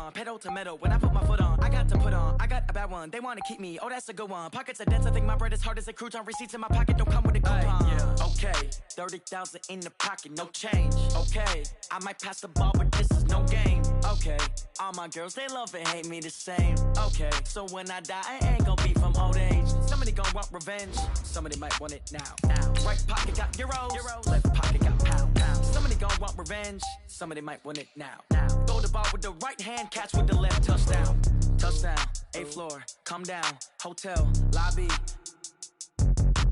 on, pedal to metal. When I put my foot on, I got to put on. I got a bad one, they want to keep me. Oh, that's a good one. Pockets are dense, I think my bread is hard as a crouton. Receipts in my pocket don't come with a coupon. Yeah. Okay, 30,000 in the pocket, no change. Okay, I might pass the ball, but this is no game. Okay, all my girls, they love and hate me the same. Okay, so when I die, I ain't gonna be from old age. Somebody gonna want revenge, somebody might want it now. Right pocket got euros, left pocket got pound. Somebody gonna want revenge, somebody might want it now. Throw the ball with the right hand, catch with the left, touchdown. Touchdown, 8th floor, come down, hotel, lobby.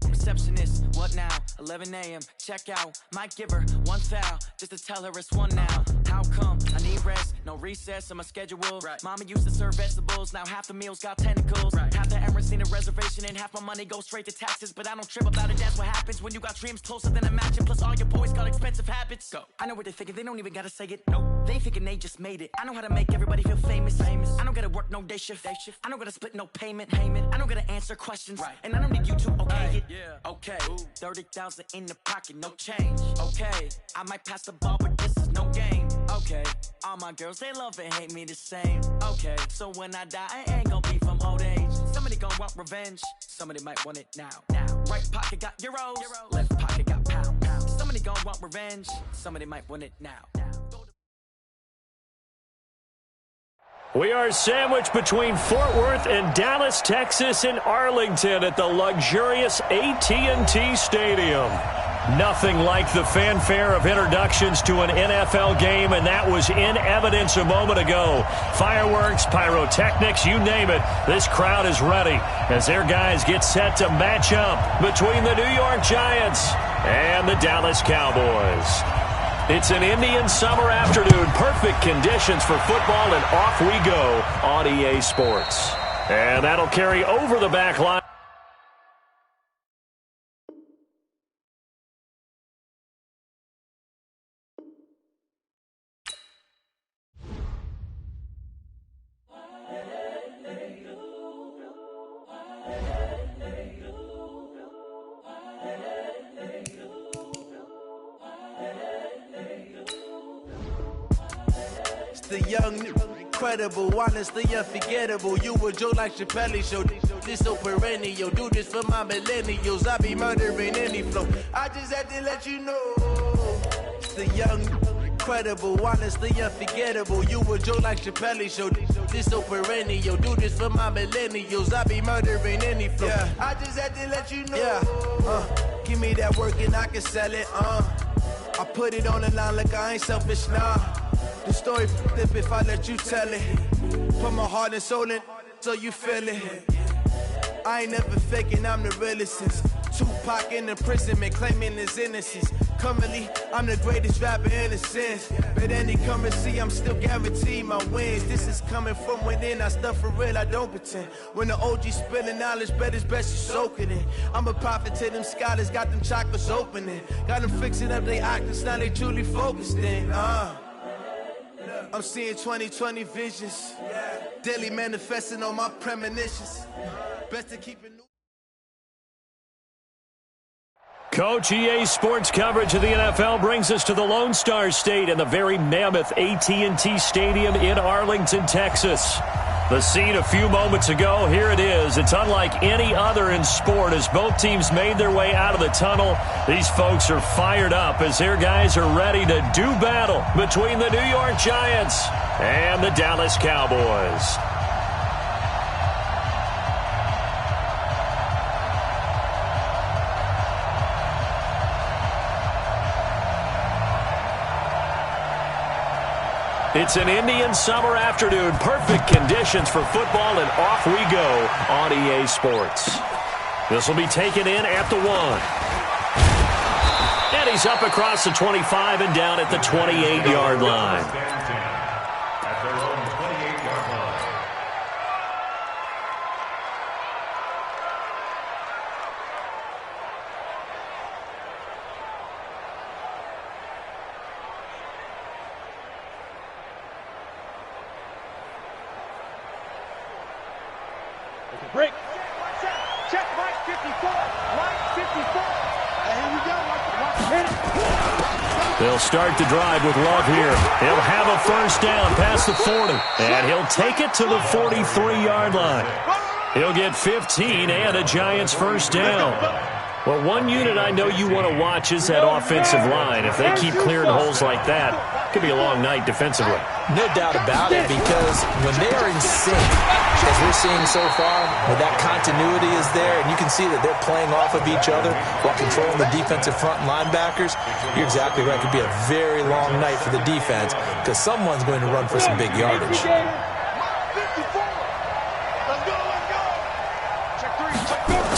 Receptionist, what now? 11 a.m. check out. Might give her one foul just to tell her it's one now. How come? I need rest, no recess in my schedule. Right. Mama used to serve vegetables, now half the meals got tentacles. Right. Half the Emirates seen a reservation and half my money goes straight to taxes. But I don't trip about it, that's what happens when you got dreams closer than a match. And plus all your boys got expensive habits. Go. I know what they're thinking, they don't even gotta say it. Nope. They ain't thinking they just made it. I know how to make everybody feel famous. I don't gotta work no day shift. I don't gotta split no payment. I don't gotta answer questions. Right. And I don't need you to okay it. Yeah. Okay. 30,000 in the pocket, no change. Okay. I might pass the ball, but this is no game. Okay. All my girls, they love and hate me the same. Okay. So when I die, I ain't gonna be from old age. Somebody gonna want revenge. Somebody might want it now. Right pocket got euros. Left pocket got pound. Somebody gonna want revenge. Somebody might want it now. We are sandwiched between Fort Worth and Dallas, Texas, and Arlington at the luxurious AT&T Stadium. Nothing like the fanfare of introductions to an NFL game, and that was in evidence a moment ago. Fireworks, pyrotechnics, you name it. This crowd is ready as their guys get set to match up between the New York Giants and the Dallas Cowboys. It's an Indian summer afternoon. Perfect conditions for football, and off we go on EA Sports. And that'll carry over the back line. The young, incredible, honestly unforgettable. You a joke like Chappelle Show. This so perennial. Do this for my millennials. I be murdering any flow. I just had to let you know. It's the young, incredible, honestly unforgettable. You a joke like Chappelle Show. This so perennial. Do this for my millennials. I be murdering any flow. Yeah. I just had to let you know. Yeah. Give me that work and I can sell it. I put it on the line like I ain't selfish, nah. The story flip if I let you tell it. Put my heart and soul in so you feel it. I ain't never faking, I'm the realest since Tupac in imprisonment, claiming his innocence. Currently, I'm the greatest rapper in a sense. But any currency, I'm still guaranteed my wins. This is coming from within, I stuff for real, I don't pretend. When the OG spilling knowledge, bet it's best you soak it in. I'm a prophet to them scholars, got them chakras opening. Got them fixing up they octaves, now they truly focused in. I'm seeing 2020 visions. Daily manifesting on my premonitions. Best to keep it new. Coach, EA Sports coverage of the NFL brings us to the Lone Star State and the very mammoth AT&T Stadium in Arlington, Texas. The scene a few moments ago, here it is. It's unlike any other in sport as both teams made their way out of the tunnel. These folks are fired up as their guys are ready to do battle between the New York Giants and the Dallas Cowboys. It's an Indian summer afternoon. Perfect conditions for football, and off we go on EA Sports. This will be taken in at the 1. And he's up across the 25 and down at the 28-yard line. Break. Check right 54. Right 54. And here we go. Hit it. They'll start the drive with Love here. He'll have a first down past the 40, and he'll take it to the 43-yard line. He'll get 15 and a Giants first down. Well, one unit I know you want to watch is that offensive line. If they keep clearing holes like that, it could be a long night defensively. No doubt about it, because when they are in sync, as we're seeing so far, when that continuity is there, and you can see that they're playing off of each other while controlling the defensive front linebackers, you're exactly right. It could be a very long night for the defense because someone's going to run for some big yardage.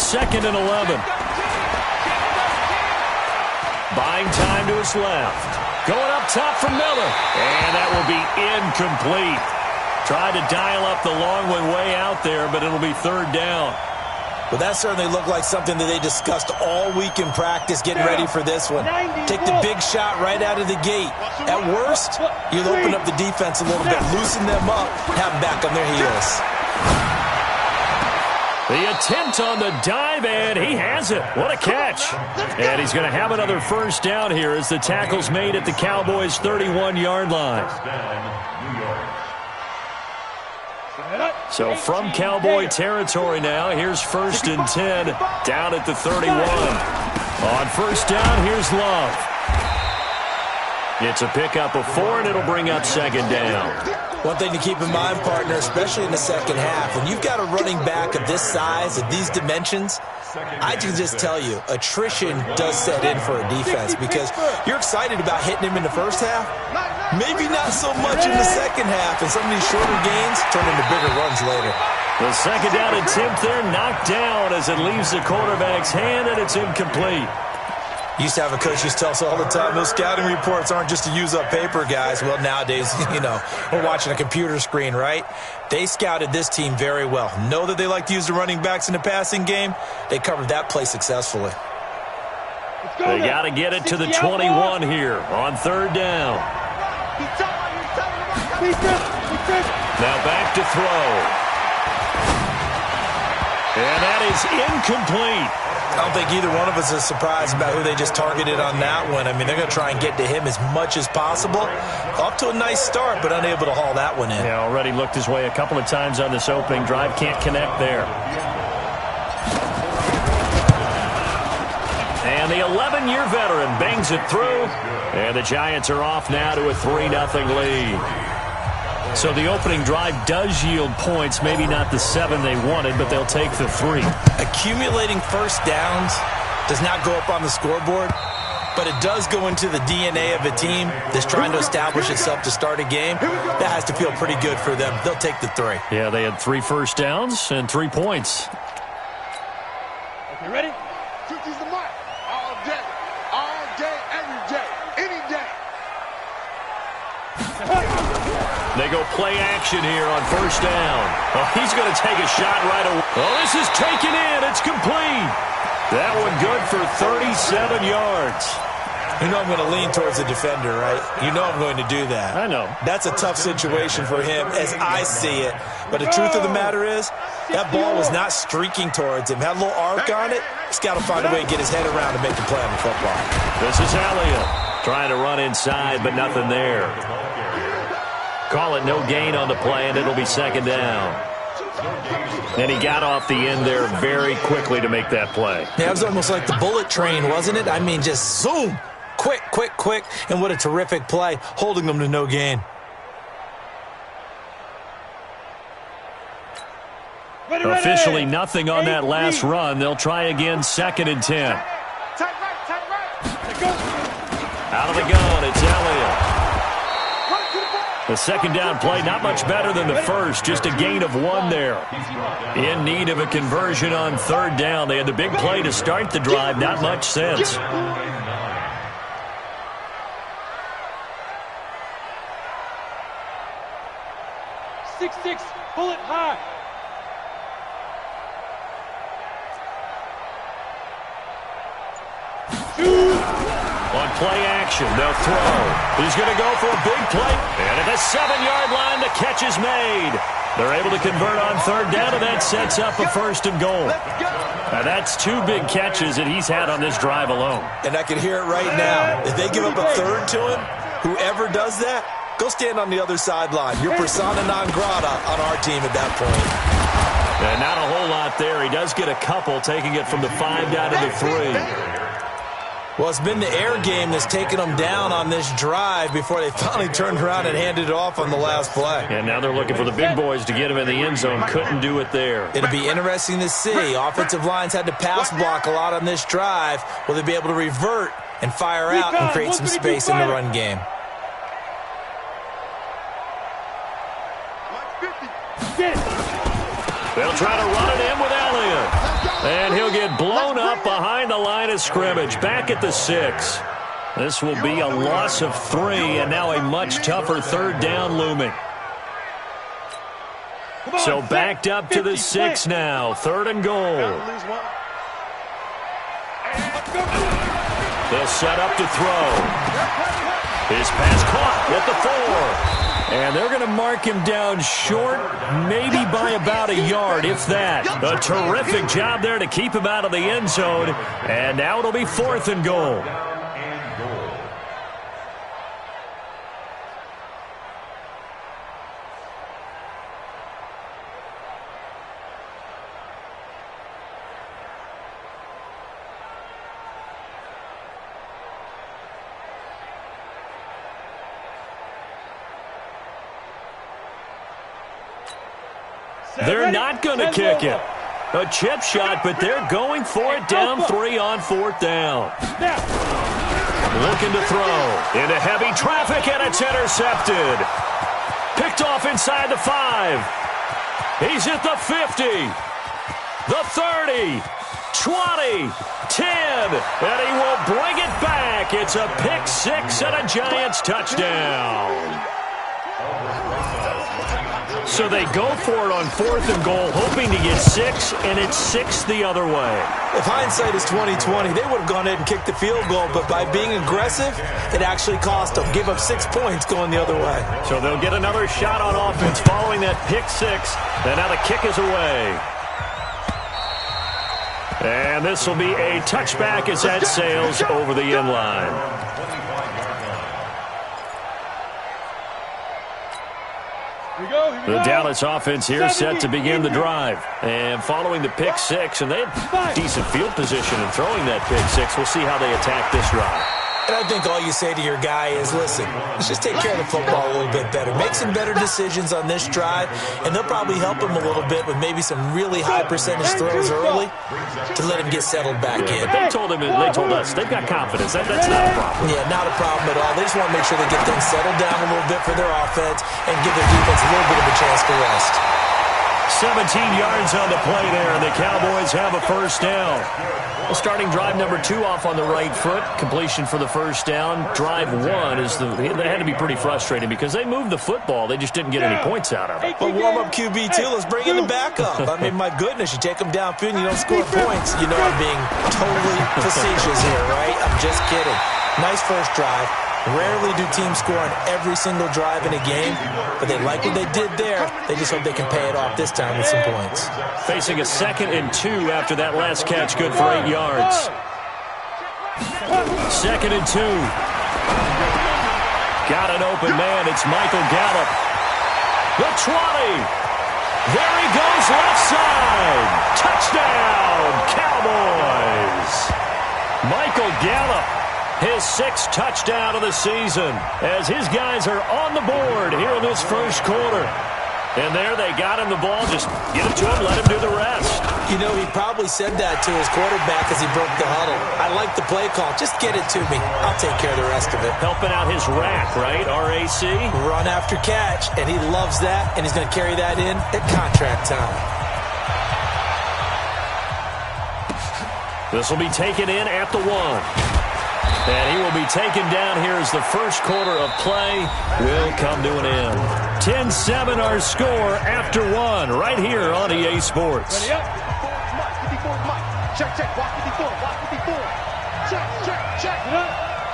Second and 11. Buying time to his left. Going up top for Miller. And that will be incomplete. Tried to dial up the long one way out there, but it'll be third down. Well, that certainly looked like something that they discussed all week in practice, getting ready for this one. Take the big shot right out of the gate. At worst, you'll open up the defense a little bit, loosen them up, have them back on their heels. The attempt on the dive, and he has it. What a catch. And he's going to have another first down here as the tackle's made at the Cowboys' 31-yard line. So from Cowboy territory now, here's first and 10 down at the 31. On first down, here's Love. It's a pickup of 4, and it'll bring up second down. One thing to keep in mind, partner, especially in the second half, when you've got a running back of this size, of these dimensions, I can just tell you, attrition does set in for a defense because you're excited about hitting him in the first half, maybe not so much in the second half, and some of these shorter gains turn into bigger runs later. The second down attempt there knocked down as it leaves the quarterback's hand, and it's incomplete. Used to have a coach used to tell us all the time, those scouting reports aren't just to use up paper, guys. Well, nowadays, we're watching a computer screen, right? They scouted this team very well. Know that they like to use the running backs in the passing game. They covered that play successfully. They got to get it to the 21 here on third down. Now back to throw. And that is incomplete. I don't think either one of us is surprised about who they just targeted on that one. I mean, they're going to try and get to him as much as possible. Off to a nice start, but unable to haul that one in. Yeah, already looked his way a couple of times on this opening drive. Can't connect there. And the 11-year veteran bangs it through. And the Giants are off now to a 3-0 lead. So the opening drive does yield points, maybe not the 7 they wanted, but they'll take the 3. Accumulating first downs does not go up on the scoreboard, but it does go into the DNA of a team that's trying to establish itself to start a game. That has to feel pretty good for them. They'll take the 3. Yeah, they had 3 first downs and 3 points. Okay, ready? 50's the mark. All day, every day, any day. They go play action here on first down. Oh, he's going to take a shot right away. Oh, this is taken in. It's complete. That one good for 37 yards. You know I'm going to lean towards the defender, right? You know I'm going to do that. I know. That's a tough situation for him as I see it. But the truth of the matter is, that ball was not streaking towards him. Had a little arc on it. He's got to find a way to get his head around and make the play on the football. This is Elliott trying to run inside, but nothing there. Call it no gain on the play, and it'll be second down. And he got off the end there very quickly to make that play. Yeah, it was almost like the bullet train, wasn't it? I mean, just zoom. Quick, quick, quick. And what a terrific play, holding them to no gain. Officially nothing on that last run. They'll try again, second and 10. Out of the gun, it's Elliott. The second down play, not much better than the first, just a gain of 1 there. In need of a conversion on third down. They had the big play to start the drive, not much since. 6'6", bullet high. On play action. They'll throw. He's going to go for a big play. And at the 7-yard line, the catch is made. They're able to convert on third down, and that sets up a 1st and goal. Now, that's 2 big catches that he's had on this drive alone. And I can hear it right now. If they give up a 3rd to him, whoever does that, go stand on the other sideline. You're persona non grata on our team at that point. And not a whole lot there. He does get a couple, taking it from the 5 down to the 3. Well, it's been the air game that's taken them down on this drive before they finally turned around and handed it off on the last play. And now they're looking for the big boys to get him in the end zone. Couldn't do it there. It'll be interesting to see. Offensive lines had to pass block a lot on this drive. Will they be able to revert and fire out and create some space in the run game? They'll try to run it in with Elliott. And he'll get blown up behind the line of scrimmage, back at the 6. This will be a loss of 3, and now a much tougher 3rd down looming. So backed up to the 6 now, 3rd and goal. They'll set up to throw. His pass caught at the 4. And they're going to mark him down short, maybe by about a yard, if that. A terrific job there to keep him out of the end zone. And now it'll be 4th and goal. They're not going to kick it. A chip shot, but they're going for it down 3 on 4th down. Looking to throw into heavy traffic, and it's intercepted. Picked off inside the 5. He's at the 50, the 30, 20, 10, and he will bring it back. It's a pick 6 and a Giants touchdown. So they go for it on 4th and goal, hoping to get 6, and it's 6 the other way. If hindsight is 20/20, they would have gone ahead and kicked the field goal, but by being aggressive, it actually cost them. Give up 6 points going the other way. So they'll get another shot on offense following that pick 6, and now the kick is away. And this will be a touchback as that sails over the end line. The Dallas offense here set to begin the drive. And following the pick 6, and they had decent field position in throwing that pick 6. We'll see how they attack this drive. And I think all you say to your guy is, listen, let's just take care of the football a little bit better. Make some better decisions on this drive, and they'll probably help him a little bit with maybe some really high percentage throws early to let him get settled back in. But they told us they've got confidence. That's not a problem. Yeah, not a problem at all. They just want to make sure they get things settled down a little bit for their offense and give their defense a little bit of a chance to rest. 17 yards on the play there, and the Cowboys have a 1st down. Well, starting drive number 2 off on the right foot. Completion for the 1st down. Drive 1 is they had to be pretty frustrating because they moved the football. They just didn't get any points out of it. But warm-up QB, too. Let's bring in the backup. I mean, my goodness, you take them downfield and you don't score points. You know I'm being totally facetious here, right? I'm just kidding. Nice first drive. Rarely do teams score on every single drive in a game, but they like what they did there. They just hope they can pay it off this time with some points. Facing a 2nd and 2 after that last catch, good for 8 yards. 2nd and 2. Got an open man. It's Michael Gallup. The 20. There he goes, left side. Touchdown, Cowboys. Michael Gallup. His 6th touchdown of the season as his guys are on the board here in this 1st quarter. And there they got him the ball. Just get it to him, let him do the rest. You know, he probably said that to his quarterback as he broke the huddle. I like the play call. Just get it to me. I'll take care of the rest of it. Helping out his rack, right? RAC? Run after catch, and he loves that, and he's going to carry that in at contract time. This will be taken in at the 1. And he will be taken down here as the 1st quarter of play will come to an end. 10-7 our score after 1 right here on EA Sports. Ready up. Check, check. Walk 54. Walk 54. Check, check, check.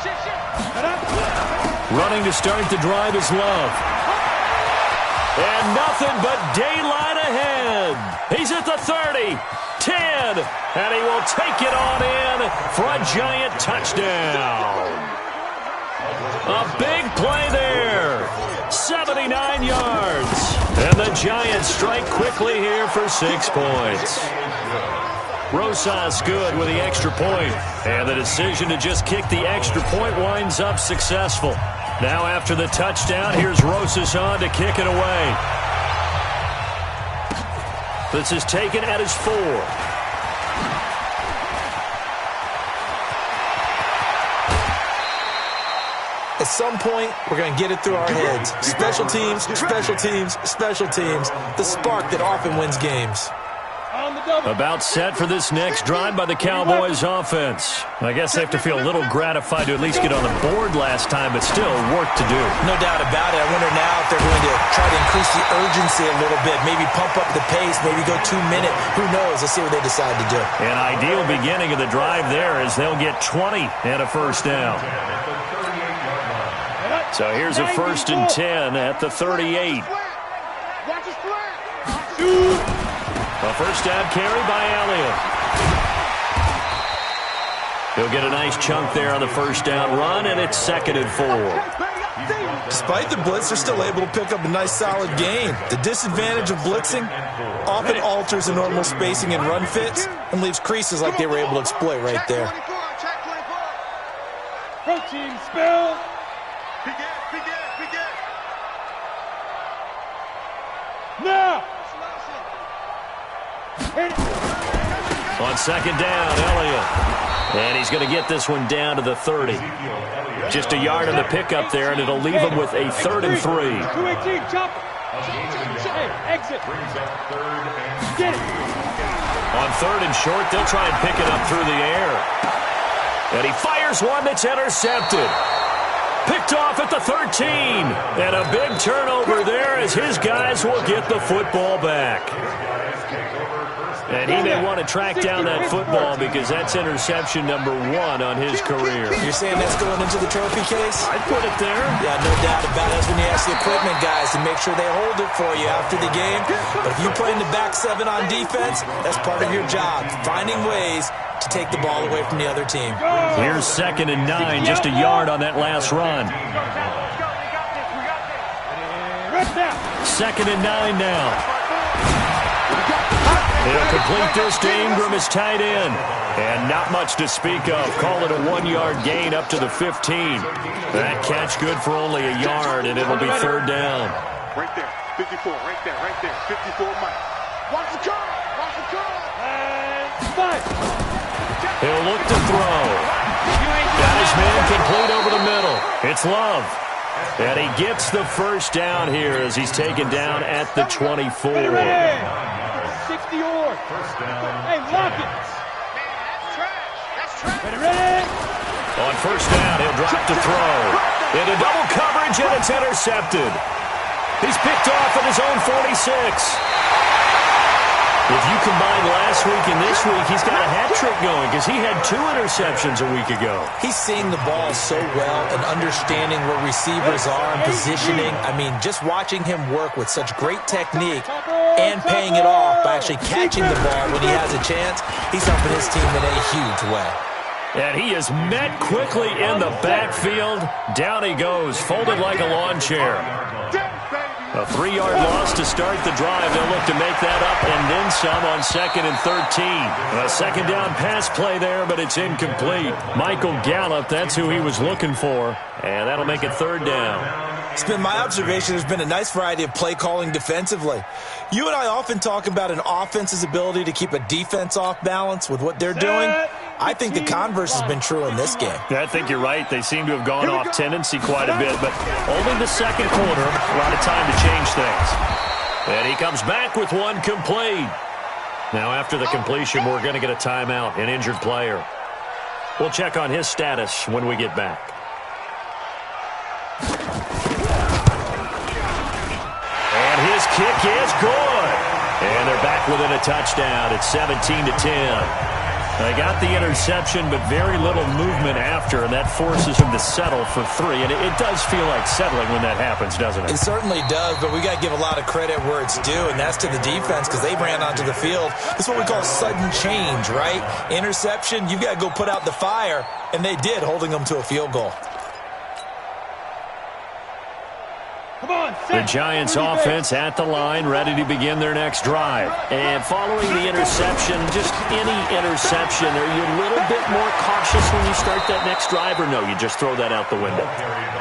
Check, check. Running to start the drive is Love. And nothing but daylight ahead. He's at the 30, 10, and he will take it on in for a giant touchdown. A big play there. 79 yards. And the Giants strike quickly here for 6 points. Rosas good with the extra point. And the decision to just kick the extra point winds up successful. Now after the touchdown, here's Rosas on to kick it away. This is taken at his 4. At some point, we're going to get it through our heads. Special teams, special teams, special teams. The spark that often wins games. About set for this next drive by the Cowboys offense. I guess they have to feel a little gratified to at least get on the board last time, but still work to do. No doubt about it. I wonder now if they're going to try to increase the urgency a little bit, maybe pump up the pace, maybe go 2-minute. Who knows? Let's see what they decide to do. An ideal beginning of the drive there is they'll get 20 and a first down. So here's a 1st and 10 at the 38. A first down carry by Elliott. He'll get a nice chunk there on the first down run, and it's 2nd and 4. Despite the blitz, they're still able to pick up a nice solid gain. The disadvantage of blitzing often alters the normal spacing and run fits and leaves creases like they were able to exploit right there. Protein spill. Now. On 2nd down, Elliott. And he's going to get this one down to the 30. Just a yard on the pickup there, and it'll leave him with a 3rd and 3. 218, chop. Hey, exit. Get it. On 3rd and short, they'll try and pick it up through the air. And he fires one that's intercepted. Picked off at the 13. And a big turnover there as his guys will get the football back. And he may want to track down that football because that's interception number 1 on his career. You're saying that's going into the trophy case? I'd put it there. Yeah, no doubt about it. That's when you ask the equipment guys to make sure they hold it for you after the game. But if you play in the back 7 on defense, that's part of your job, finding ways to take the ball away from the other team. Here's 2nd and 9, just a yard on that last run. 2nd and 9 now. He'll complete this to Ingram, his tight end. And not much to speak of. Call it a 1-yard gain up to the 15. That catch good for only a yard, and it'll be 3rd down. Right there, 54, right there, 54 Mike. Watch the curl, watch the curl. He'll look to throw. Got his man complete over the middle. It's Love. And he gets the first down here as he's taken down at the 24. 60 yards. Hey, lock it. That's trash. Ready. On 1st down, he'll drop to throw. Into double coverage, and it's intercepted. He's picked off at his own 46. If you combine last week and this week, he's got a hat trick going because he had 2 interceptions a week ago. He's seeing the ball so well and understanding where receivers are and positioning. I mean, just watching him work with such great technique and paying it off by actually catching the ball when he has a chance, he's helping his team in a huge way. And he is met quickly in the backfield. Down he goes, folded like a lawn chair. A 3-yard loss to start the drive. They'll look to make that up and then some on 2nd and 13. A 2nd down pass play there, but it's incomplete. Michael Gallup, that's who he was looking for. And that'll make it 3rd down. It's been my observation there's been a nice variety of play calling defensively. You and I often talk about an offense's ability to keep a defense off balance with what they're doing. I think the converse has been true in this game. I think you're right. They seem to have gone off tendency quite a bit, but only the 2nd quarter, a lot of time to change things. And he comes back with one complete. Now after the completion, we're going to get a timeout, an injured player. We'll check on his status when we get back. And his kick is good. And they're back within a touchdown. It's 17-10. They got the interception, but very little movement after, and that forces him to settle for 3. And it does feel like settling when that happens, doesn't it? It certainly does, but we got to give a lot of credit where it's due, and that's to the defense because they ran onto the field. This is what we call sudden change, right? Interception, you've got to go put out the fire, and they did, holding them to a field goal. The Giants offense at the line, ready to begin their next drive. And following the interception, just any interception, are you a little bit more cautious when you start that next drive, or no, you just throw that out the window?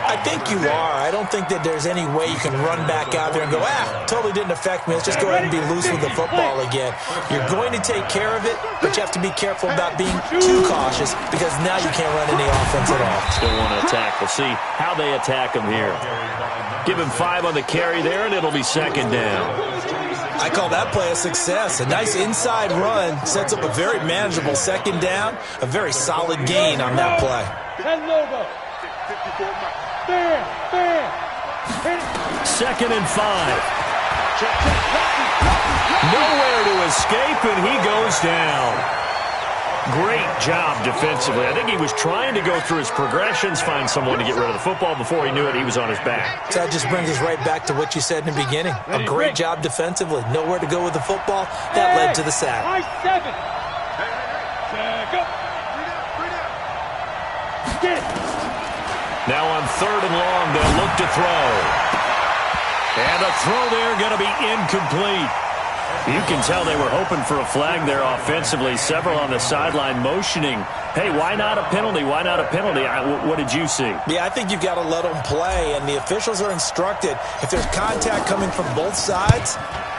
I think you are. I don't think that there's any way you can run back out there and go, totally didn't affect me. Let's just go ahead and be loose with the football again. You're going to take care of it, but you have to be careful about being too cautious because now you can't run any offense at all. Still want to attack. We'll see how they attack him here. Give him 5 on the carry there, and it'll be second down. I call that play a success. A nice inside run sets up a very manageable second down, a very solid gain on that play. Second and 5. Nowhere to escape, and he goes down. Great job defensively. I think he was trying to go through his progressions, find someone to get rid of the football. Before he knew it, he was on his back. So that just brings us right back to what you said in the beginning. A great job defensively. Nowhere to go with the football. That led to the sack. Now on 3rd and long, they'll look to throw. And a throw there going to be incomplete. You can tell they were hoping for a flag there offensively. Several on the sideline motioning, hey, why not a penalty? Why not a penalty? What did you see? Yeah, I think you've got to let them play, and the officials are instructed. If there's contact coming from both sides,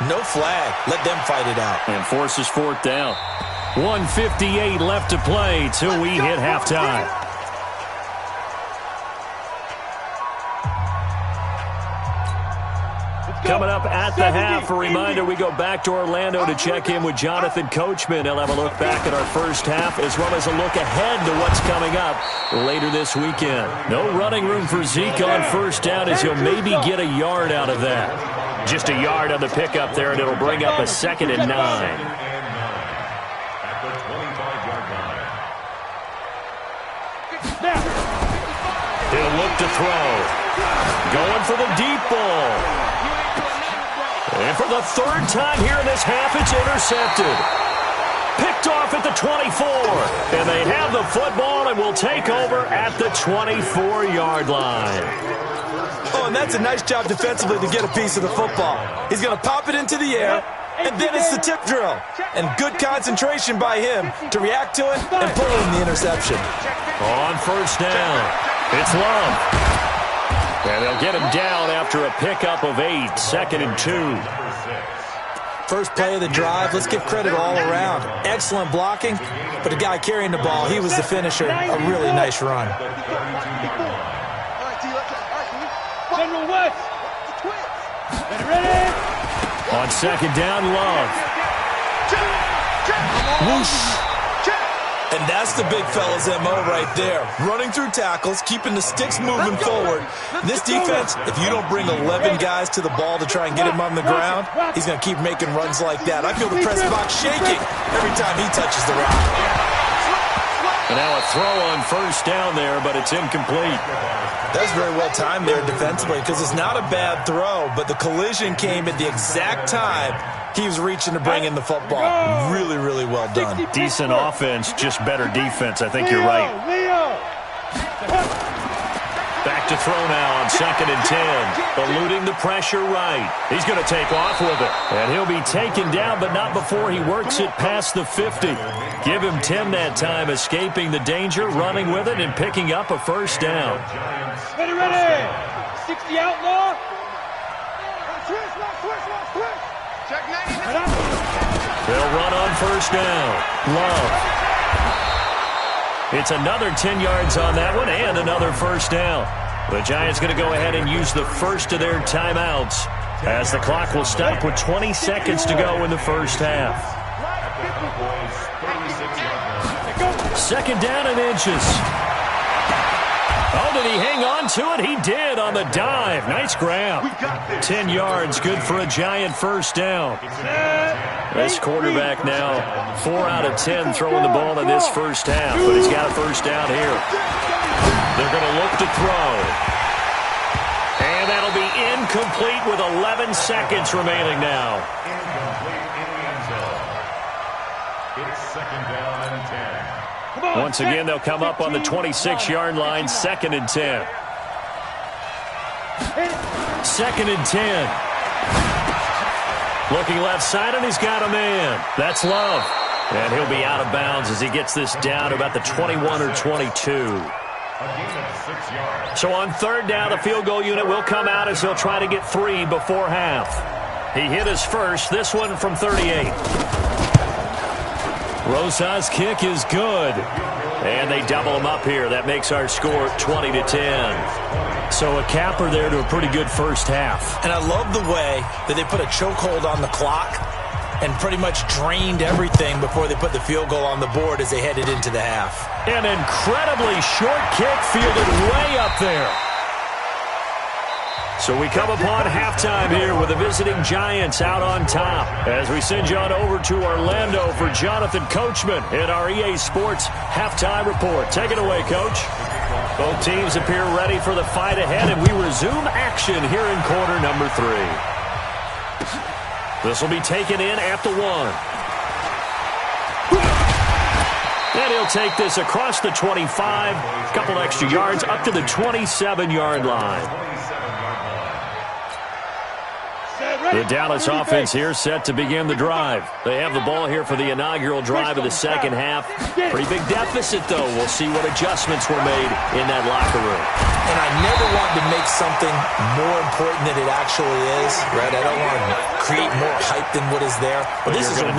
no flag. Let them fight it out. And forces 4th down. 1:58 left to play till we hit halftime. Coming up at the half, a reminder, we go back to Orlando to check in with Jonathan Coachman. He'll have a look back at our first half as well as a look ahead to what's coming up later this weekend. No running room for Zeke on 1st down as he'll maybe get a yard out of that. Just a yard on the pickup there, and it'll bring up a 2nd and 9. He'll look to throw. Going for the deep ball. And for the 3rd time here in this half, it's intercepted. Picked off at the 24. And they have the football and will take over at the 24-yard line. Oh, and that's a nice job defensively to get a piece of the football. He's going to pop it into the air, and then it's the tip drill. And good concentration by him to react to it and pull in the interception. On 1st down, it's Love. And they'll get him down after a pickup of 8, 2nd and 2. First play of the drive, let's give credit all around. Excellent blocking, but the guy carrying the ball, he was the finisher. A really nice run. On 2nd down, Love. Whoosh. And that's the big fella's MO right there. Running through tackles, keeping the sticks moving forward. This defense, if you don't bring 11 guys to the ball to try and get him on the ground, he's going to keep making runs like that. I feel the press box shaking every time he touches the rock. And now a throw on 1st down there, but it's incomplete. That's very well timed there defensively because it's not a bad throw, but the collision came at the exact time he was reaching to bring in the football. Really, really well done. Decent offense, just better defense. I think you're right. Back to throw now on 2nd and 10. Eluding the pressure right. He's going to take off with it. And he'll be taken down, but not before he works it past the 50. Give him 10 that time, escaping the danger, running with it, and picking up a 1st down. Ready. 60 outlaw. They'll run on 1st down. Love. It's another 10 yards on that one and another 1st down. The Giants going to go ahead and use the first of their timeouts as the clock will stop with 20 seconds to go in the 1st half. 2nd down and inches. Oh, did he hang on to it? He did on the dive. Nice grab. 10 yards, good for a Giant first down. This quarterback now 4 out of 10 throwing the ball in this first half, but he's got a first down here. They're going to look to throw. And that'll be incomplete with 11 seconds remaining now. It's second down and 10. Once again, they'll come up on the 26-yard line, 2nd and 10. 2nd and 10. Looking left side, and he's got a man. That's Love. And he'll be out of bounds as he gets this down to about the 21 or 22. So on 3rd down, the field goal unit will come out as he'll try to get 3 before half. He hit his first, this one from 38. Rosa's kick is good. And they double him up here. That makes our score 20-10. So a capper there to a pretty good first half. And I love the way that they put a chokehold on the clock and pretty much drained everything before they put the field goal on the board as they headed into the half. An incredibly short kick fielded way up there. So we come upon halftime here with the visiting Giants out on top as we send you on over to Orlando for Jonathan Coachman in our EA Sports Halftime Report. Take it away, Coach. Both teams appear ready for the fight ahead, and we resume action here in quarter number 3. This will be taken in at the 1. And he'll take this across the 25, a couple extra yards up to the 27-yard line. The Dallas offense here set to begin the drive. They have the ball here for the inaugural drive of the second half. Pretty big deficit, though. We'll see what adjustments were made in that locker room. And I never want to make something more important than it actually is, right? I don't want to create more hype than what is there. But this is I'm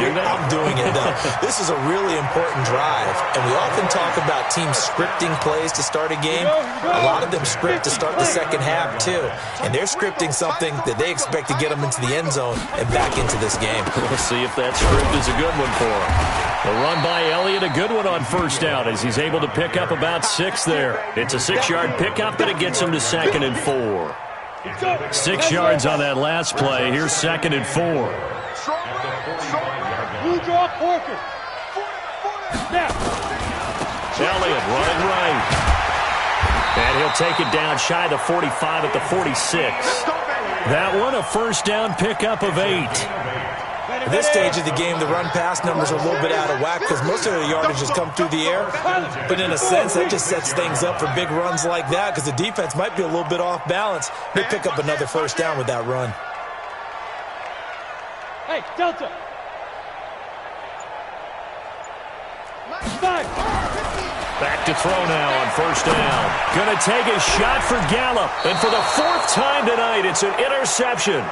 doing it, though. This is a really important drive. And we often talk about teams scripting plays to start a game. A lot of them script to start the second half, too. And they're scripting something that they expect to get them into the end zone and back into this game. We'll see if that script is a good one for him. The run by Elliott, a good one on first down as he's able to pick up about 6 there. It's a 6-yard pickup, and it gets him to 2nd and 4. 6 yards on that last play. Here's 2nd and 4. Elliott running right. And he'll take it down shy of the 45 at the 46. That one, a first down pickup of 8. At this stage of the game, the run-pass numbers are a little bit out of whack because most of their yardage has come through the air. But in a sense, that just sets things up for big runs like that because the defense might be a little bit off balance. They pick up another first down with that run. Hey, Delta. Back to throw now on first down. Going to take a shot for Gallup. And for the 4th time tonight, it's an interception.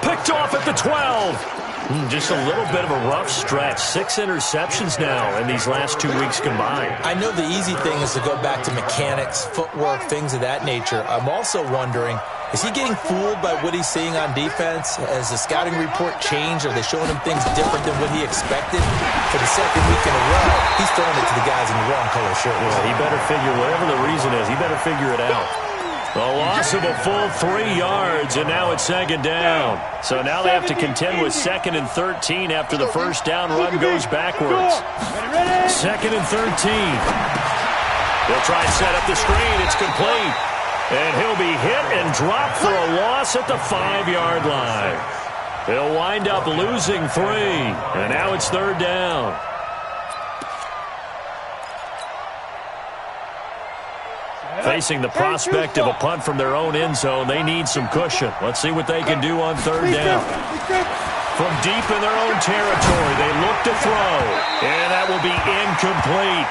Picked off at the 12. Just a little bit of a rough stretch. 6 interceptions now in these last 2 weeks combined. I know the easy thing is to go back to mechanics, footwork, things of that nature. I'm also wondering, is he getting fooled by what he's seeing on defense? Has the scouting report changed? Are they showing him things different than what he expected? For the 2nd week in a row, he's throwing it to the guys in the wrong color shirts. Yeah, he better figure, whatever the reason is, he better figure it out. A loss of a full 3 yards, and now it's 2nd down. So now they have to contend with 2nd and 13 after the first down run goes backwards. 2nd and 13. They'll try and set up the screen. It's complete. And he'll be hit and dropped for a loss at the 5-yard line. They'll wind up losing 3, and now it's 3rd down. Facing the prospect of a punt from their own end zone, they need some cushion. Let's see what they can do on 3rd down. From deep in their own territory, they look to throw, and that will be incomplete.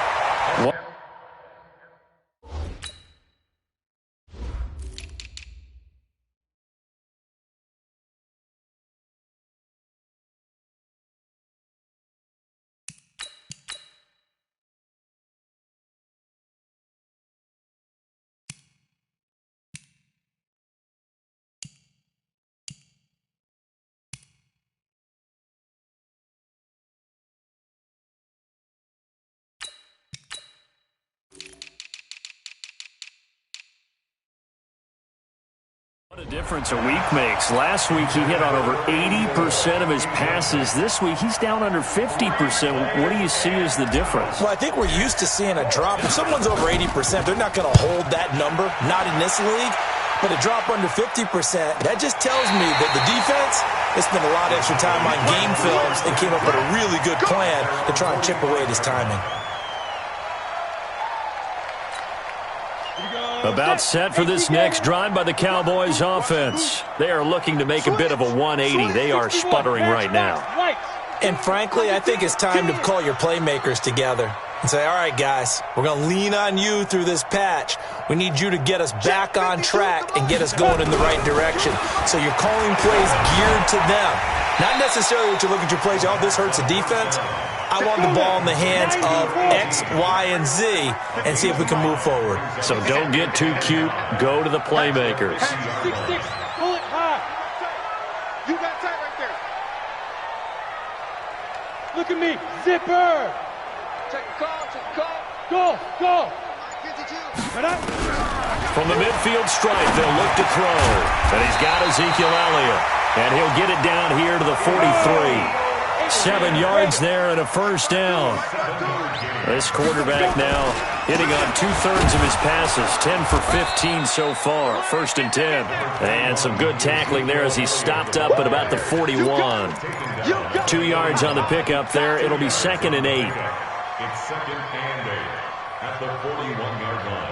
The difference a week makes. Last week he hit on over 80% of his passes. This week he's down under 50%. What do you see as the difference? Well, I think we're used to seeing a drop. If someone's over 80%, they're not going to hold that number, not in this league. But a drop under 50%, that just tells me that the defense has spent a lot of extra time on game films and came up with a really good plan to try and chip away at his timing. About set for this next drive by the Cowboys offense. They are looking to make a bit of a 180. They are sputtering right now. And frankly, I think it's time to call your playmakers together and say, all right, guys, we're going to lean on you through this patch. We need you to get us back on track and get us going in the right direction. So you're calling plays geared to them. Not necessarily that you look at your plays, oh, this hurts the defense. I want the ball in the hands of X, Y, and Z and see if we can move forward. So don't get too cute. Go to the playmakers. 6-6, pull it high. You got tight right there. Look at me, zipper. Check the call, check the call. Go, go. From the midfield stripe, they'll look to throw. And he's got Ezekiel Elliott. And he'll get it down here to the 43. 7 yards there and a first down. This quarterback now hitting on 2/3 of his passes, 10 for 15 so far, 1st and 10. And some good tackling there as he stopped up at about the 41. 2 yards on the pickup there. It'll be 2nd and 8. It's 2nd and 8 at the 41-yard line.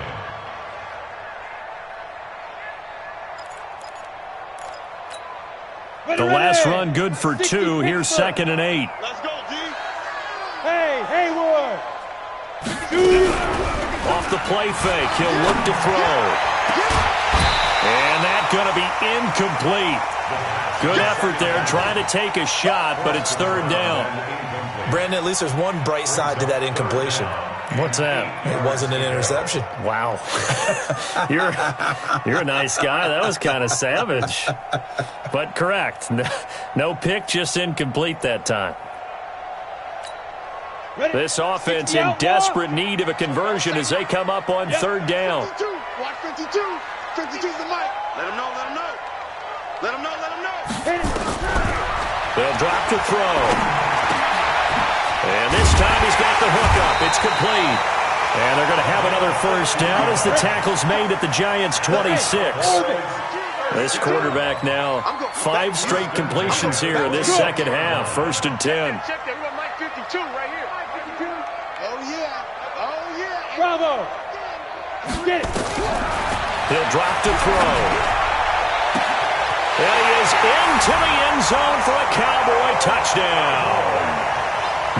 The last run good for 2. Here's 2nd and 8. Let's go, D. Hey, Hayward. Off the play fake, he'll look to throw. And that's going to be incomplete. Good effort there, trying to take a shot, but it's 3rd down. Brandon, at least there's one bright side to that incompletion. What's that? It wasn't an interception. Wow. You're a nice guy. That was kind of savage. But correct. No pick, just incomplete that time. This offense in desperate need of a conversion as they come up on 3rd down. 52. Watch 52. 52's the mic. Let him know, let him know. Let him know, let him know. They'll drop to throw. And this time he's got the hookup. It's complete. And they're going to have another first down as the tackle's made at the Giants' 26. This quarterback now 5 straight completions here in this second half. 1st and 10. Check that. We got Mike 52 right here. 52. Oh, yeah. Oh, yeah. Bravo. Get it. He'll drop to throw. And he is into the end zone for a Cowboy touchdown.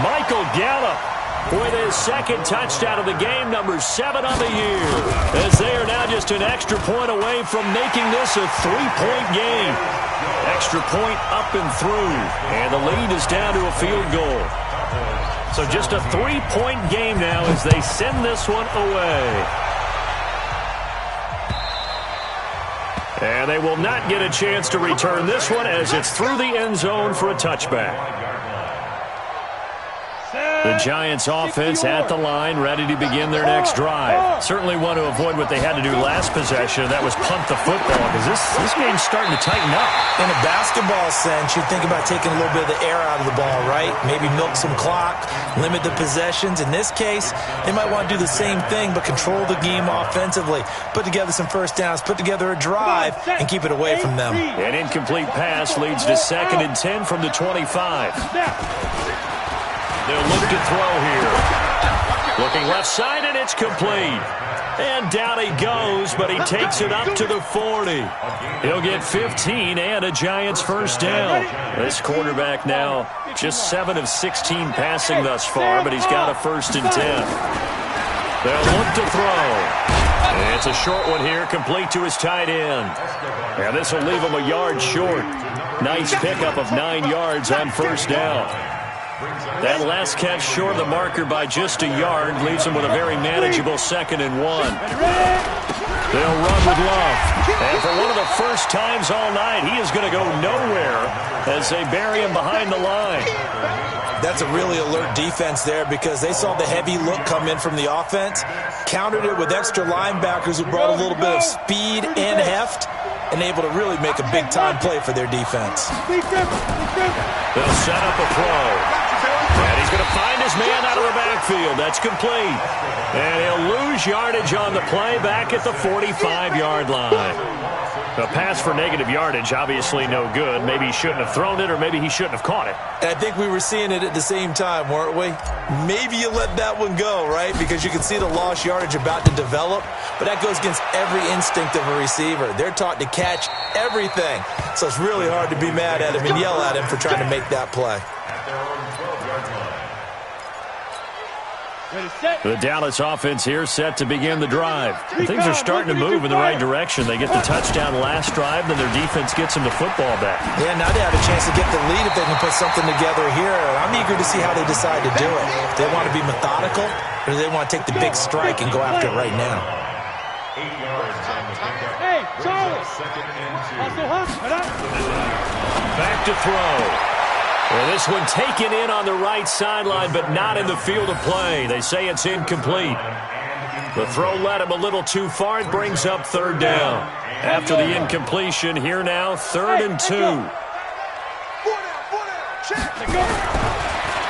Michael Gallup with his 2nd touchdown of the game, number 7 on the year, as they are now just an extra point away from making this a 3-point game. Extra point up and through, and the lead is down to a field goal. So just a 3-point game now as they send this one away. And they will not get a chance to return this one as it's through the end zone for a touchback. The Giants offense at the line, ready to begin their next drive. Certainly want to avoid what they had to do last possession. That was punt the football, because this game's starting to tighten up. In a basketball sense, you think about taking a little bit of the air out of the ball, right? Maybe milk some clock, limit the possessions. In this case, they might want to do the same thing, but control the game offensively. Put together some first downs, put together a drive, and keep it away from them. An incomplete pass leads to 2nd and 10 from the 25. They'll look to throw here. Looking left side, and it's complete. And down he goes, but he takes it up to the 40. He'll get 15 and a Giants first down. This quarterback now just 7 of 16 passing thus far, but he's got a 1st and 10. They'll look to throw. And it's a short one here, complete to his tight end. And this will leave him a yard short. Nice pickup of 9 yards on 1st down. That last catch short of the marker by just a yard leaves him with a very manageable 2nd and 1. They'll run with Love. And for one of the first times all night, he is going to go nowhere as they bury him behind the line. That's a really alert defense there because they saw the heavy look come in from the offense, countered it with extra linebackers who brought a little bit of speed and heft, and able to really make a big-time play for their defense. They'll set up a throw. And he's going to find his man out of the backfield. That's complete. And he'll lose yardage on the play back at the 45-yard line. A pass for negative yardage, obviously no good. Maybe he shouldn't have thrown it, or maybe he shouldn't have caught it. I think we were seeing it at the same time, weren't we? Maybe you let that one go, right? Because you can see the lost yardage about to develop, but that goes against every instinct of a receiver. They're taught to catch everything, so it's really hard to be mad at him and yell at him for trying to make that play. The Dallas offense here set to begin the drive. Things are starting to move in the right direction. They get the touchdown last drive, then their defense gets them the football back. Yeah, now they have a chance to get the lead if they can put something together here. I'm eager to see how they decide to do it. Do they want to be methodical, or do they want to take the big strike and go after it right now? Hey, Charlie! Back to throw. Well, this one taken in on the right sideline, but not in the field of play. They say it's incomplete. The throw led him a little too far. It brings up third down. After the incompletion, here now, 3rd and 2.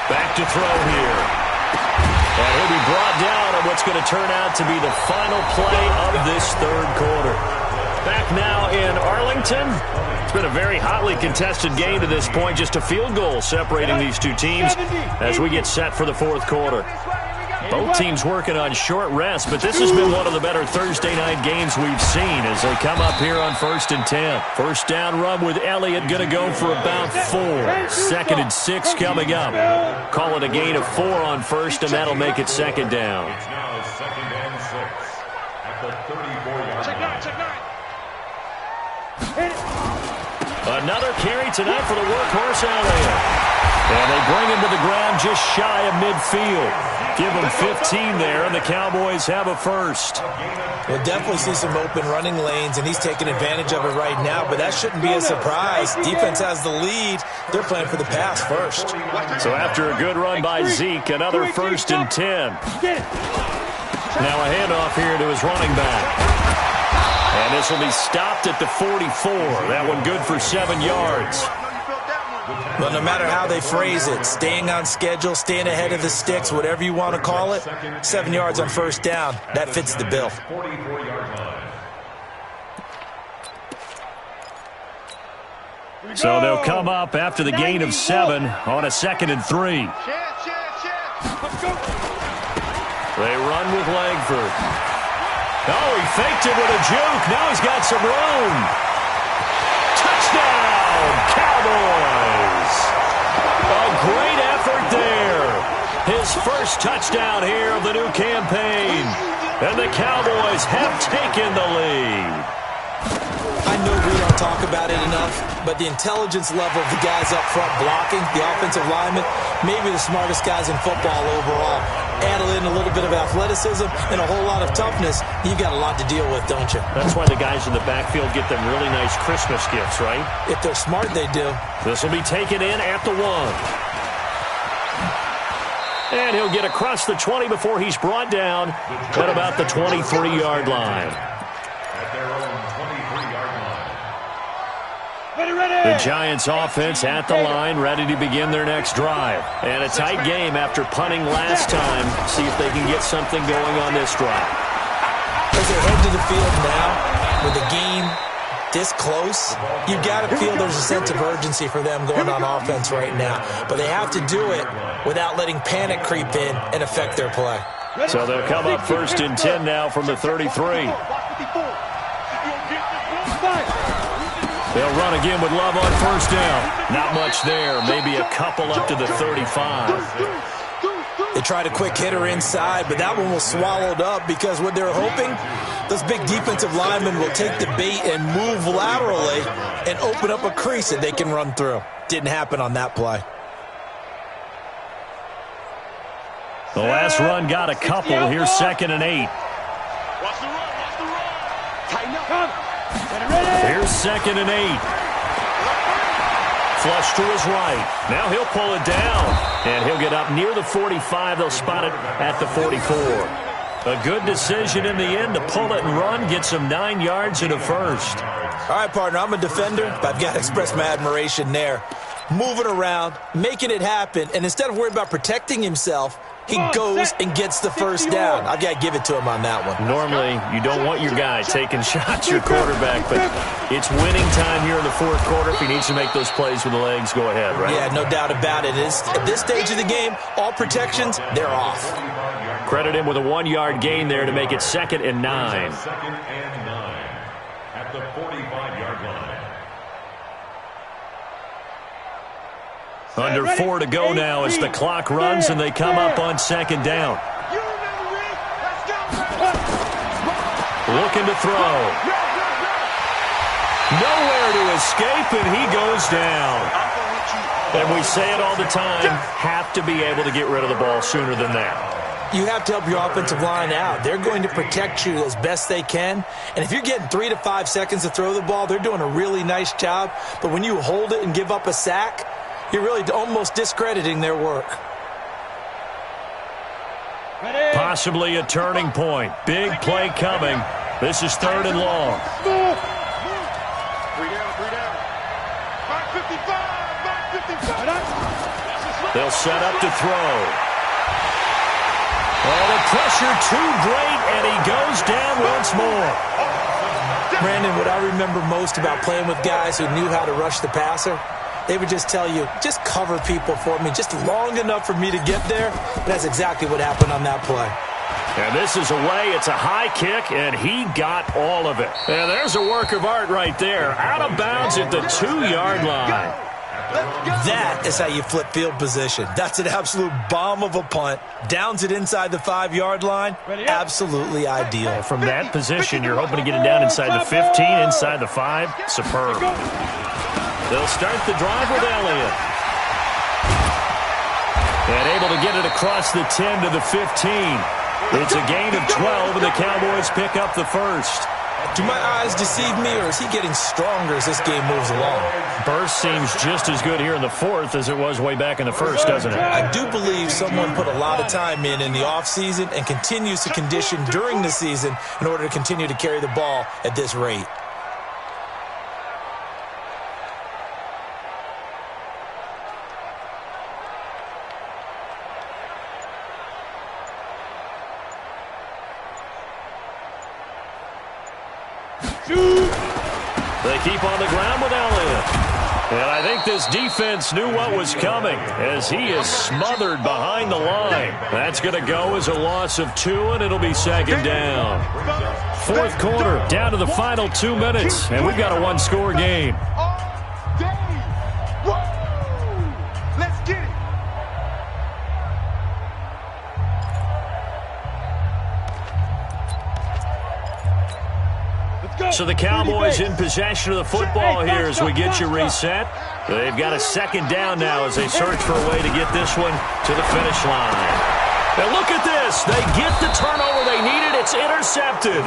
Back to throw here. And he'll be brought down on what's going to turn out to be the final play of this third quarter. Back now in Arlington. It's been a very hotly contested game to this point. Just a field goal separating these two teams as we get set for the fourth quarter. Both teams working on short rest, but this has been one of the better Thursday night games we've seen as they come up here on 1st and 10. First down run with Elliott going to go for about 4. 2nd and 6 coming up. Call it a gain of 4 on first, and that'll make it 2nd down. It's now 2nd and 6 at the 34-yard line. Another carry tonight for the workhorse Elliott. And they bring him to the ground just shy of midfield. Give him 15 there, and the Cowboys have a first. We'll definitely see some open running lanes, and he's taking advantage of it right now, but that shouldn't be a surprise. Defense has the lead. They're playing for the pass first. So after a good run by Zeke, another 1st and 10. Now a handoff here to his running back. And this will be stopped at the 44. That one good for 7 yards. Well, no matter how they phrase it, staying on schedule, staying ahead of the sticks, whatever you want to call it, 7 yards on first down, that fits the bill. So they'll come up after the gain of 7 on a 2nd and 3. They run with Langford. Oh, he faked it with a juke. Now he's got some room. Touchdown, Cowboys. A great effort there. His first touchdown here of the new campaign. And the Cowboys have taken the lead. I know we don't talk about it enough, but the intelligence level of the guys up front blocking, the offensive linemen, maybe the smartest guys in football overall. Add in a little bit of athleticism and a whole lot of toughness, you've got a lot to deal with, don't you? That's why the guys in the backfield get them really nice Christmas gifts, right? If they're smart, they do. This will be taken in at the 1. And he'll get across the 20 before he's brought down at about the 23-yard line. At their own 23-yard line. The Giants offense at the line, ready to begin their next drive. And a tight game after punting last time. See if they can get something going on this drive. As they head to the field now, with the game this close, you've got to feel there's a sense of urgency for them going on offense right now. But they have to do it without letting panic creep in and affect their play. So they'll come up 1st and 10 now from the 33. They'll run again with Love on first down. Not much there. Maybe a couple up to the 35. They tried a quick hitter inside, but that one was swallowed up because what they're hoping, those big defensive linemen will take the bait and move laterally and open up a crease that they can run through. Didn't happen on that play. The last run got a couple. Here's 2nd and 8. Watch the run, watch the run. Tighten up. Here's 2nd and 8. Flush to his right. Now he'll pull it down. And he'll get up near the 45. They'll spot it at the 44. A good decision in the end to pull it and run, get some 9 yards and a first. All right, partner, I'm a defender, but I've got to express my admiration there. Moving around, making it happen, and instead of worrying about protecting himself, he goes and gets the first down. I've got to give it to him on that one. Normally, you don't want your guy taking shots, your quarterback, but it's winning time here in the fourth quarter. If he needs to make those plays with the legs, go ahead, right? Yeah, no doubt about it. At this stage of the game, all protections, they're off. Credit him with a 1-yard gain there to make it 2nd and 9. 2nd and 9 at the 45-yard line. Under 4 to go now as the clock runs and they come up on 2nd down. Looking to throw. Nowhere to escape, and he goes down. And we say it all the time, have to be able to get rid of the ball sooner than that. You have to help your offensive line out. They're going to protect you as best they can. And if you're getting 3 to 5 seconds to throw the ball, they're doing a really nice job. But when you hold it and give up a sack, you're really almost discrediting their work. Possibly a turning point. Big play coming. This is 3rd and long. 3 down. 555. They'll set up to throw. Oh, the pressure too great, and he goes down once more. Brandon, what I remember most about playing with guys who knew how to rush the passer, they would just tell you, just cover people for me, just long enough for me to get there. That's exactly what happened on that play. And this is away. It's a high kick, and he got all of it. And there's a work of art right there. Out of bounds at the 2-yard line. That is how you flip field position. That's an absolute bomb of a punt. Downs it inside the 5-yard line. Absolutely ideal. From that position, you're hoping to get it down inside the 15, inside the 5. Superb. They'll start the drive with Elliott. And able to get it across the 10 to the 15. It's a gain of 12, and the Cowboys pick up the first. Do my eyes deceive me, or is he getting stronger as this game moves along? Burst seems just as good here in the 4th as it was way back in the 1st, doesn't it? I do believe someone put a lot of time in the offseason and continues to condition during the season in order to continue to carry the ball at this rate. They keep on the ground with Elliott. And I think this defense knew what was coming as he is smothered behind the line. That's going to go as a loss of 2, and it'll be 2nd down. 4th quarter, down to the final 2 minutes, and we've got a 1-score game. Let's get it. So the Cowboys in possession of the football here as we get you reset. They've got a 2nd down now as they search for a way to get this one to the finish line. Now look at this. They get the turnover they needed. It's intercepted.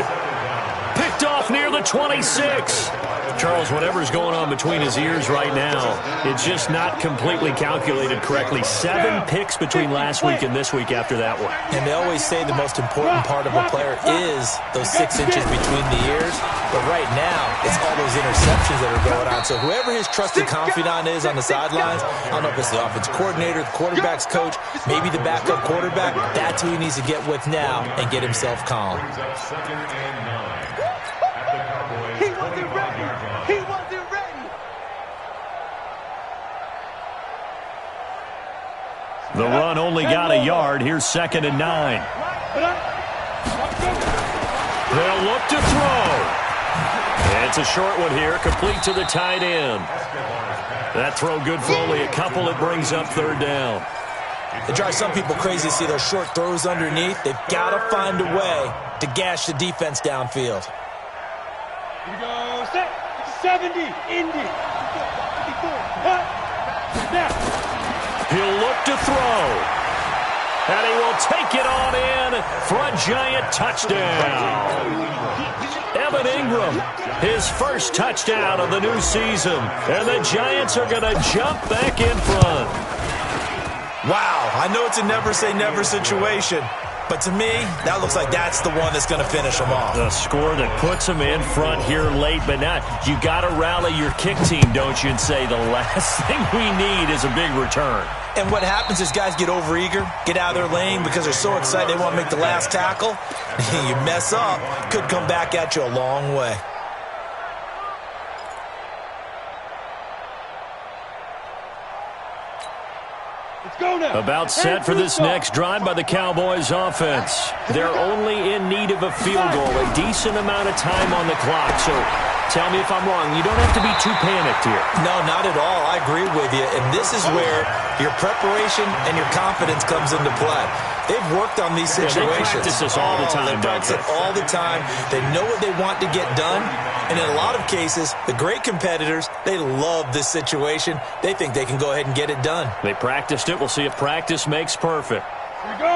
Picked off near the 26. Charles, whatever's going on between his ears right now, it's just not completely calculated correctly. 7 picks between last week and this week after that one. And they always say the most important part of a player is those 6 inches between the ears. But right now, it's all those interceptions that are going on. So whoever his trusted confidant is on the sidelines, I don't know if it's the offensive coordinator, the quarterback's coach, maybe the backup quarterback, that's who he needs to get with now and get himself calm. He wasn't ready. He wasn't ready. The run only got a yard. Here's 2nd and 9. They'll look to throw. It's a short one here, complete to the tight end. That throw good for only a couple. It brings up 3rd down. It drives some people crazy to see those short throws underneath. They've got to find a way to gash the defense downfield. Here we go. Set. 70. Indy. 54. Now. He'll look to throw. And he will take it on in for a giant touchdown. Evan Ingram, his first touchdown of the new season. And the Giants are going to jump back in front. Wow, I know it's a never say never situation, But to me, that looks like that's the one that's going to finish them off. The score that puts them in front here late, but not. You got to rally your kick team, don't you, and say the last thing we need is a big return. And what happens is guys get overeager, get out of their lane because they're so excited they want to make the last tackle. You mess up, could come back at you a long way. About set for this next drive by the Cowboys offense. They're only in need of a field goal, a decent amount of time on the clock. So tell me if I'm wrong. You don't have to be too panicked here. No, not at all. I agree with you. And this is where your preparation and your confidence comes into play. They've worked on these situations. They practice this all the time, They practice it all the time. They know what they want to get done. And in a lot of cases, the great competitors, they love this situation. They think they can go ahead and get it done. They practiced it. We'll see if practice makes perfect.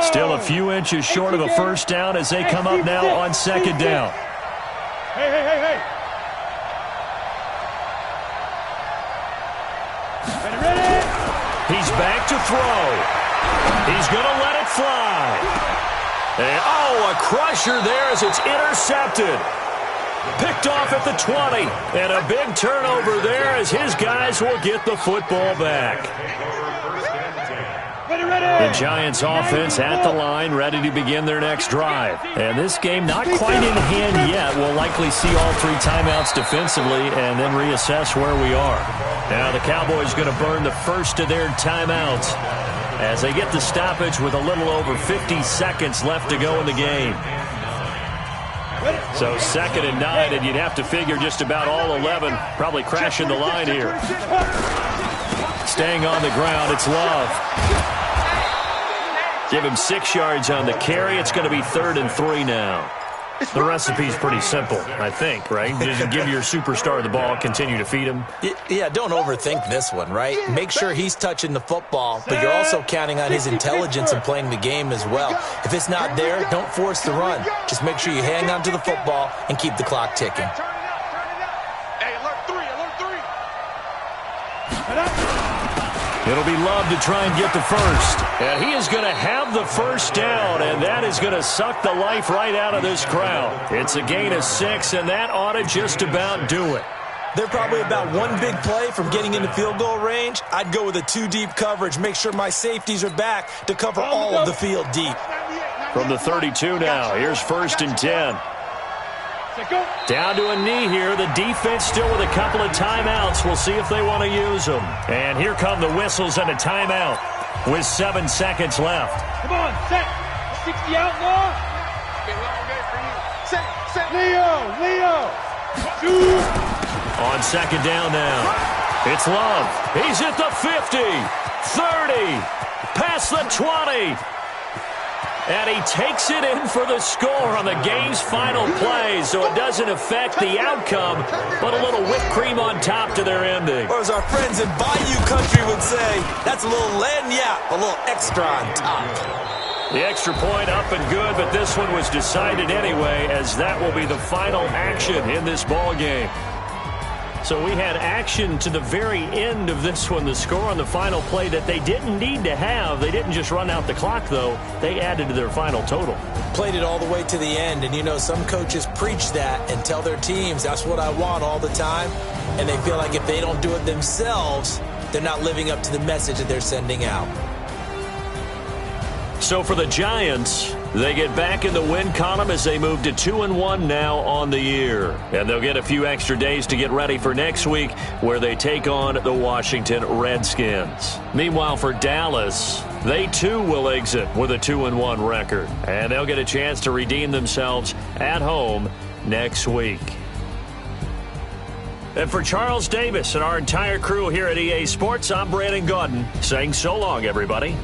Still a few inches short of a first down as they come up now on second down. Hey. Ready? He's back to throw. He's going to let it fly. And, a crusher there as it's intercepted. Picked off at the 20. And a big turnover there as his guys will get the football back. The Giants offense at the line, ready to begin their next drive. And this game not quite in hand yet. We'll likely see all three timeouts defensively and then reassess where we are. Now the Cowboys going to burn the first of their timeouts as they get the stoppage with a little over 50 seconds left to go in the game. So 2nd and 9, and you'd have to figure just about all 11 probably crashing the line here. Staying on the ground, it's Love. Give him 6 yards on the carry. It's going to be 3rd and 3 now. The recipe's pretty simple, I think, right? Just give your superstar the ball, continue to feed him. Yeah, don't overthink this one, right? Make sure he's touching the football, but you're also counting on his intelligence in playing the game as well. If it's not there, don't force the run. Just make sure you hang on to the football and keep the clock ticking. Hey, alert 3. It'll be Love to try and get the first. And he is going to have the first down, and that is going to suck the life right out of this crowd. It's a gain of 6, and that ought to just about do it. They're probably about one big play from getting into field goal range. I'd go with a 2-deep coverage. Make sure my safeties are back to cover all of the field deep. From the 32 now, here's 1st and 10. Down to a knee here. The defense still with a couple of timeouts. We'll see if they want to use them. And here come the whistles and a timeout with 7 seconds left. Come on, set. 60 outlaw. It's been a long day for you. Set. Leo. Shoot. On 2nd down now. It's Love. He's at the 50, 30, past the 20. And he takes it in for the score on the game's final play, so it doesn't affect the outcome, but a little whipped cream on top to their ending. Or as our friends in Bayou Country would say, that's a little lagniappe, a little extra on top. The extra point up and good, but this one was decided anyway, as that will be the final action in this ball game. So we had action to the very end of this one, the score on the final play that they didn't need to have. They didn't just run out the clock, though. They added to their final total. Played it all the way to the end, and you know some coaches preach that and tell their teams, that's what I want all the time, and they feel like if they don't do it themselves, they're not living up to the message that they're sending out. So for the Giants, they get back in the win column as they move to 2-1 now on the year. And they'll get a few extra days to get ready for next week where they take on the Washington Redskins. Meanwhile, for Dallas, they too will exit with a 2-1 record. And they'll get a chance to redeem themselves at home next week. And for Charles Davis and our entire crew here at EA Sports, I'm Brandon Gaudin saying so long, everybody.